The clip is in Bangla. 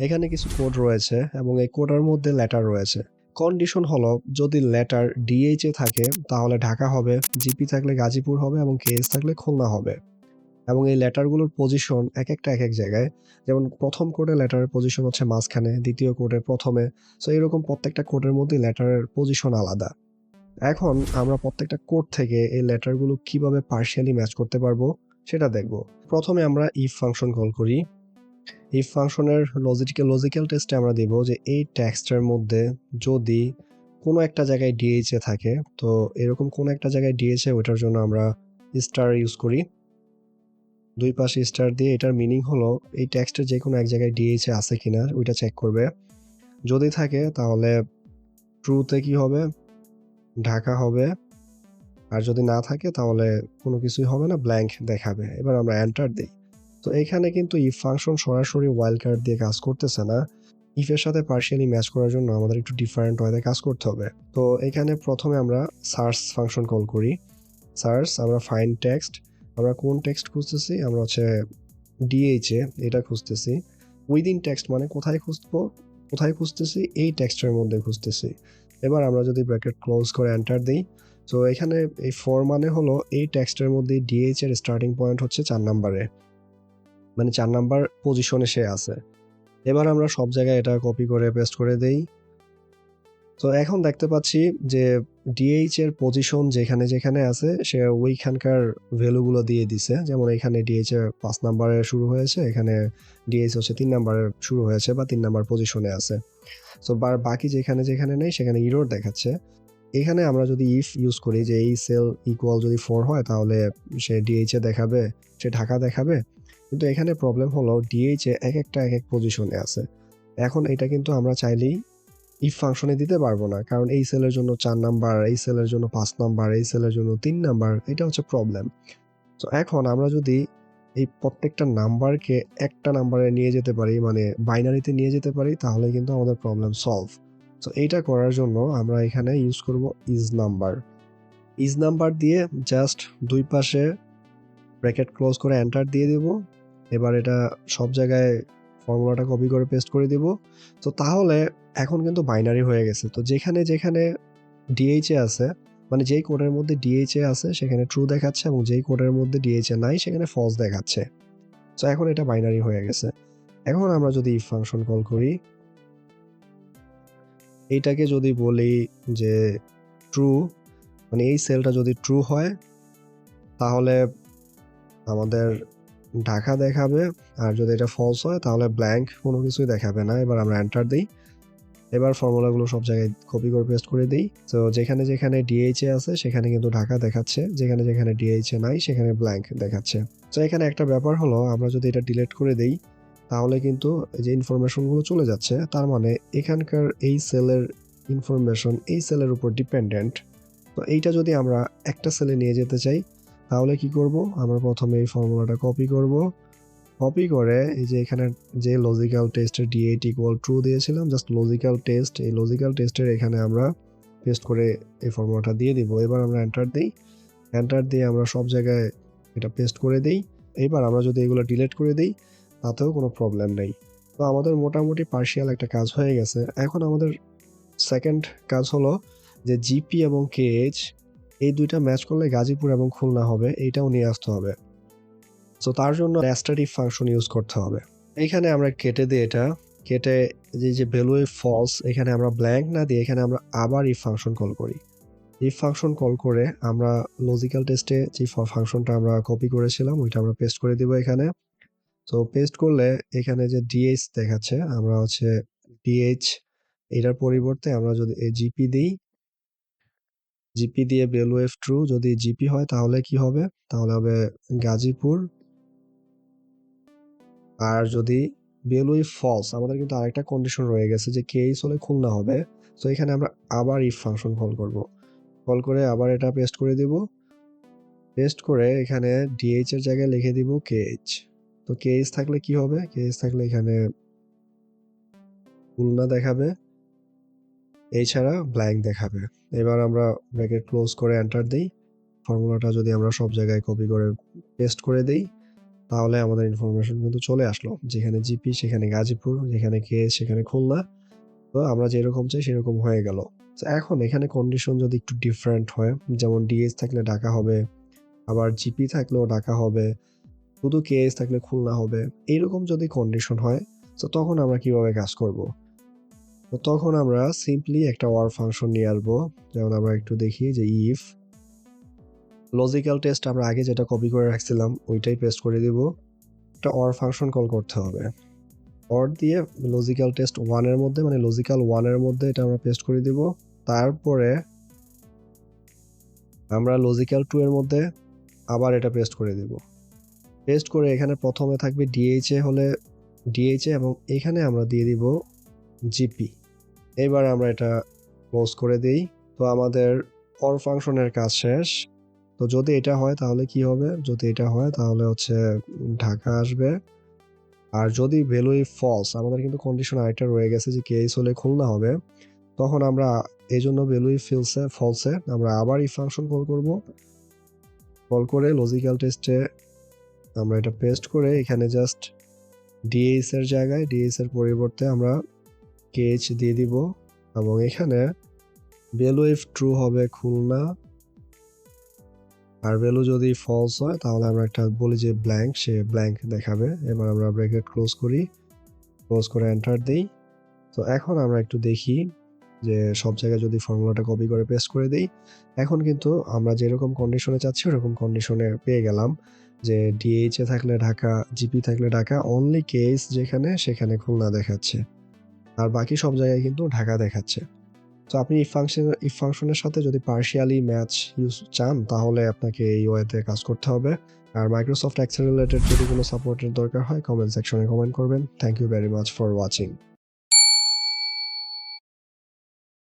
এখানে কিছু কোড রয়েছে এবং এই কোডের মধ্যে লেটার রয়েছে। কন্ডিশন হলো যদি লেটার ডিএইচ এ থাকে তাহলে ঢাকা হবে, জিপি থাকলে গাজীপুর হবে এবং কেএস থাকলে খুলনা হবে। এবং এই লেটারগুলোর পজিশন এক একটা এক এক জায়গায়। যেমন প্রথম কোডে লেটারের পজিশন হচ্ছে মাঝখানে, দ্বিতীয় কোডে প্রথমে। সো এরকম প্রত্যেকটা কোডের মধ্যে লেটারের পজিশন আলাদা। এখন আমরা প্রত্যেকটা কোড থেকে এই লেটারগুলো কিভাবে পার্শিয়ালি ম্যাচ করতে পারবো সেটা দেখব। প্রথমে আমরা ইফ ফাংশন কল করি। ইফ ফাংশনের লজিক্যাল টেস্টে আমরা দিব যে এই টেক্সটের মধ্যে যদি কোনো একটা জায়গায় ডিএইচ এ থাকে, তো এরকম কোনো একটা জায়গায় ডিএইচ এ ওটার জন্য আমরা স্টার ইউজ করি। দুই পাশে স্টার দিয়ে এটার মিনিং হলো এই টেক্সটের যে কোনো এক জায়গায় ডিএইচ এ আছে কিনা ওইটা চেক করবে। যদি থাকে তাহলে ট্রুতে কি হবে, ঢাকা হবে। আর যদি না থাকে তাহলে কোনো কিছুই হবে না, ব্ল্যাঙ্ক দেখাবে। এবার আমরা এন্টার দিই। তো এখানে কিন্তু ইফ ফাংশন সরাসরি ওয়াইল্ড কার্ড দিয়ে কাজ করতেছে না। ইফের সাথে পার্শিয়ালি ম্যাচ করার জন্য আমাদের একটু ডিফারেন্ট ওয়েতে কাজ করতে হবে। তো এখানে প্রথমে আমরা সার্চ ফাংশন কল করি। সার্চ, আমরা ফাইন্ড টেক্সট, আমরা কোন টেক্সট খুঁজতেছি, আমরা হচ্ছে ডিএইচ এ এটা খুঁজতেছি। উইদিন টেক্সট মানে কোথায় খুঁজতেছি, এই টেক্সটের মধ্যে খুঁজতেছি। এবার আমরা যদি ব্র্যাকেট ক্লোজ করে এন্টার দিই, তো এখানে এই ফর মানে হলো এই টেক্সটের মধ্যে ডিএইচ এর স্টার্টিং পয়েন্ট হচ্ছে 4 নম্বরে, মানে 4 নাম্বার পজিশনে সে আছে। এবার আমরা সব জায়গায় এটা কপি করে পেস্ট করে দেই। তো এখন দেখতে পাচ্ছি যে ডিএইচ এর পজিশন যেখানে যেখানে আছে সে ওইখানকার ভ্যালুগুলো দিয়ে দিছে। যেমন এখানে ডিএইচ এর 5 নাম্বারে শুরু হয়েছে, এখানে ডিএইচ হচ্ছে 3 নাম্বারে শুরু হয়েছে বা 3 নাম্বার পজিশনে আছে। সো বাকি যেখানে যেখানে নেই সেখানে ইরর দেখাচ্ছে। এখানে আমরা যদি ইফ ইউজ করি যে এই সেল ইকুয়াল যদি 4 হয় তাহলে সে ডিএইচ এ দেখাবে, সে ঢাকা দেখাবে। কিন্তু এখানে প্রবলেম হলো ডিএইচ এ এক একটা এক এক পজিশনে আছে। এখন এটা কিন্তু আমরা চাইলেই ইফ ফাংশনে দিতে পারবো না, কারণ এই সেলের জন্য 4 নাম্বার, এই সেলের জন্য 5 নাম্বার, এই সেলের জন্য 3 নাম্বার, এটা হচ্ছে প্রবলেম। তো এখন আমরা যদি এই প্রত্যেকটা নাম্বারকে একটা নাম্বারে নিয়ে যেতে পারি, মানে বাইনারিতে নিয়ে যেতে পারি, তাহলে কিন্তু আমাদের প্রবলেম সলভ। তো এইটা করার জন্য আমরা এখানে ইউজ করব ইজ নাম্বার। ইজ নাম্বার দিয়ে জাস্ট দুই পাশে ব্র্যাকেট ক্লোজ করে এন্টার দিয়ে দেব। এবার এটা সব জায়গায় ফর্মুলাটা কপি করে পেস্ট করে দিব। তো তাহলে এখন কিন্তু বাইনারি হয়ে গেছে। তো যেখানে যেখানে ডিএইচ এ আছে, মানে যেই কোডের মধ্যে ডিএইচ এ আছে সেখানে ট্রু দেখাচ্ছে এবং যেই কোডের মধ্যে ডিএইচ এ নাই সেখানে ফলস দেখাচ্ছে। তো এখন এটা বাইনারি হয়ে গেছে। এখন আমরা যদি ইফ ফাংশন কল করি, এইটাকে যদি বলি যে ট্রু, মানে এই সেলটা যদি ট্রু হয় তাহলে আমাদের ঢাকা দেখাবে, আর যদি এটা ফলস হয় তাহলে ব্ল্যাঙ্ক, কোনো কিছুই দেখাবে না। এবার আমরা এন্টার দিই। এবার ফর্মুলাগুলো সব জায়গায় কপি করে পেস্ট করে দিই। তো যেখানে যেখানে ডিএইচ এ আছে সেখানে কিন্তু ঢাকা দেখাচ্ছে, যেখানে যেখানে ডিএইচ এ নাই সেখানে ব্ল্যাঙ্ক দেখাচ্ছে। তো এখানে একটা ব্যাপার হলো, আমরা যদি এটা ডিলিট করে দেই তাহলে কিন্তু যে ইনফরমেশনগুলো চলে যাচ্ছে, তার মানে এখানকার এই সেলের ইনফরমেশন এই সেলের উপর ডিপেন্ডেন্ট। তো এইটা যদি আমরা একটা সেলে নিয়ে যেতে চাই তাহলে কি করব, আমরা প্রথমে এই ফর্মুলাটা কপি করব। কপি করে এই যে এখানে যে লজিক্যাল টেস্টের ডিএইট ইকুয়াল ট্রু দিয়েছিলাম, জাস্ট লজিক্যাল টেস্ট, এই লজিক্যাল টেস্টের এখানে আমরা পেস্ট করে এই ফর্মুলাটা দিয়ে দিব। এবার আমরা এন্টার দিই। এন্টার দিয়ে আমরা সব জায়গায় এটা পেস্ট করে দিই। এবার আমরা যদি এগুলো ডিলিট করে দিই তাতেও কোনো প্রবলেম নেই। তো আমাদের মোটামুটি পার্শিয়াল একটা কাজ হয়ে গেছে। এখন আমাদের সেকেন্ড কাজ হলো যে জিপি এবং কেএইচ এই দুইটা ম্যাচ করলে গাজীপুর এবং খুলনা হবে, এইটাও নিয়ে আসতে হবে। সো তার জন্য নেস্টেড ইফ ফাংশন ইউজ করতে হবে। এখানে আমরা কেটে দিই, এটা কেটে যে ভ্যালু ফলস, এখানে আমরা ব্ল্যাঙ্ক না দিয়ে এখানে আমরা আবার ইফ ফাংশন কল করি। ইফ ফাংশন কল করে আমরা লজিক্যাল টেস্টে যে ফাংশনটা আমরা কপি করেছিলাম ওইটা আমরা পেস্ট করে দিব এখানে। তো পেস্ট করলে এখানে যে ডিএইচ দেখাচ্ছে, আমরা হচ্ছে ডিএইচ এটার পরিবর্তে আমরা যদি জিপি দিই, জিপি দিয়ে ভ্যালু এফ ট্রু, যদি জিপি হয় তাহলে কি হবে, তাহলে হবে গাজীপুর। আর যদি ভ্যালুই ফলস, আমাদের কিন্তু আরেকটা কন্ডিশন রয়ে গেছে যে কেস হলে খুলনা হবে। তো এখানে আমরা আবার ইফ ফাংশন কল করব, কল করে আবার এটা পেস্ট করে দিব। পেস্ট করে এখানে ডিএইচ এর জায়গায় লিখে দিব কেএইচ। তো কেএইচ থাকলে কি হবে, কেএইচ থাকলে এখানে খুলনা দেখাবে, এছাড়া ব্ল্যাঙ্ক দেখাবে। এবার আমরা ব্র্যাকেট ক্লোজ করে এন্টার দিই। ফর্মুলাটা যদি আমরা সব জায়গায় কপি করে পেস্ট করে দিই, তাহলে আমাদের ইনফরমেশন কিন্তু চলে আসলো, যেখানে জিপি সেখানে গাজীপুর, যেখানে কেএস সেখানে খুলনা। তো আমরা যেরকম চাই সেরকম হয়ে গেল। তো এখন এখানে কন্ডিশন যদি একটু ডিফারেন্ট হয়, যেমন ডিএস থাকলে ঢাকা হবে, আবার জিপি থাকলেও ঢাকা হবে, শুধু কেএস থাকলে খুলনা হবে, এইরকম যদি কন্ডিশন হয়, তো তখন আমরা কিভাবে কাজ করব? তো তখন আমরা সিম্পলি একটা ওয়ার ফাংশন নিয়ে আসবো। যেমন আমরা একটু দেখি যে ইফ লজিক্যাল টেস্ট আমরা আগে যেটা কপি করে রাখছিলাম ওইটাই পেস্ট করে দিব। একটা অর ফাংশন কল করতে হবে। অর দিয়ে লজিক্যাল টেস্ট 1 এর মধ্যে, মানে লজিক্যাল 1 এর মধ্যে এটা আমরা পেস্ট করে দিব। তারপরে আমরা লজিক্যাল 2 এর মধ্যে আবার এটা পেস্ট করে দিব। পেস্ট করে এখানে প্রথমে থাকবে ডিএইচএ হলে ডিএইচএ, এবং এখানে আমরা দিয়ে দিব জিপি। এবার আমরা এটা ক্লোজ করে দেই। তো আমাদের অর ফাংশনের কাজ শেষ। তো যদি এটা হয় তাহলে কি হবে? যদি এটা হয় তাহলে হচ্ছে ঢাকা আসবে। আর যদি ভ্যালুই ফলস, আমাদের কিন্তু কন্ডিশন আরেকটা রয়ে গেছে যে কেস হলে খুলনা হবে, তখন আমরা এই জন্য ভ্যালুই ফলসে আমরা আবার ইফ ফাংশন কল করব। কল করে লজিক্যাল টেস্টে আমরা এটা পেস্ট করে এখানে জাস্ট ডিএইচ এর জায়গায় ডিএইচ এর পরিবর্তে আমরা কেএইচ দিয়ে দিব, এবং এখানে ভ্যালু ইফ ট্রু হবে খুলনা, আর ভ্যালু যদি ফলস হয় তাহলে আমরা একটা বলি যে ব্ল্যাঙ্ক, সে ব্ল্যাঙ্ক দেখাবে। এবার আমরা ব্র্যাকেট ক্লোজ করি, ক্লোজ করে এন্টার দেই। তো এখন আমরা একটু দেখি যে সব জায়গায় যদি ফর্মুলাটা কপি করে পেস্ট করে দেই, এখন কিন্তু আমরা যেরকম কন্ডিশনে চাচ্ছি ওরকম কন্ডিশনে পেয়ে গেলাম যে ডিএইচে থাকলে ঢাকা, জিপি থাকলে ঢাকা, অনলি কেস যেখানে সেখানে খুলনা দেখাচ্ছে, আর বাকি সব জায়গায় কিন্তু ঢাকা দেখাচ্ছে। তো আপনি ইফ ফাংশনের সাথে যদি পার্শিয়ালি ম্যাচ ইউজ চান তাহলে আপনাকে এই ওয়েতে কাজ করতে হবে। আর মাইক্রোসফট এক্সেল রিলেটেড যদি কোনো সাপোর্টের দরকার হয় কমেন্ট সেকশনে কমেন্ট করবেন। Thank you very much for watching.